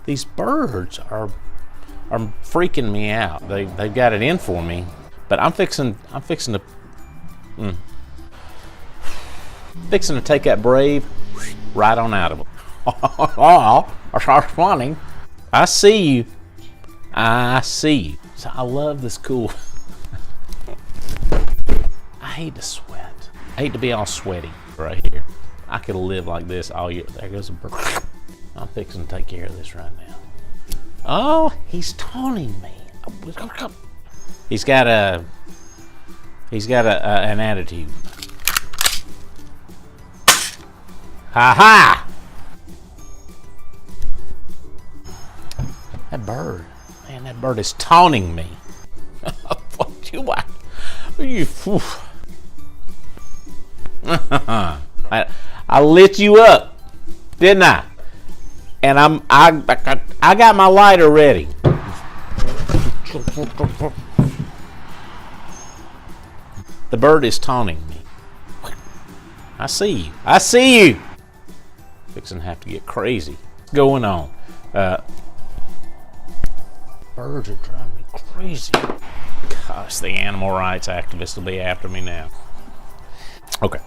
These birds are freaking me out. They've got it in for me, but I'm fixing to take that brave right on out of them. Oh, that's funny. I see you. I see you. So I love this cool. I hate to sweat. I hate to be all sweaty right here. I could live like this all year. There goes a bird. I'm fixing to take care of this right now. Oh, he's taunting me. He's got an attitude. Ha ha! That bird, man, that bird is taunting me. Fuck you, I lit you up, didn't I? And I got my lighter ready. The bird is taunting me. I see you. I see you. Fixing to have to get crazy. What's going on? Birds are driving me crazy. Gosh, the animal rights activists will be after me now. Okay.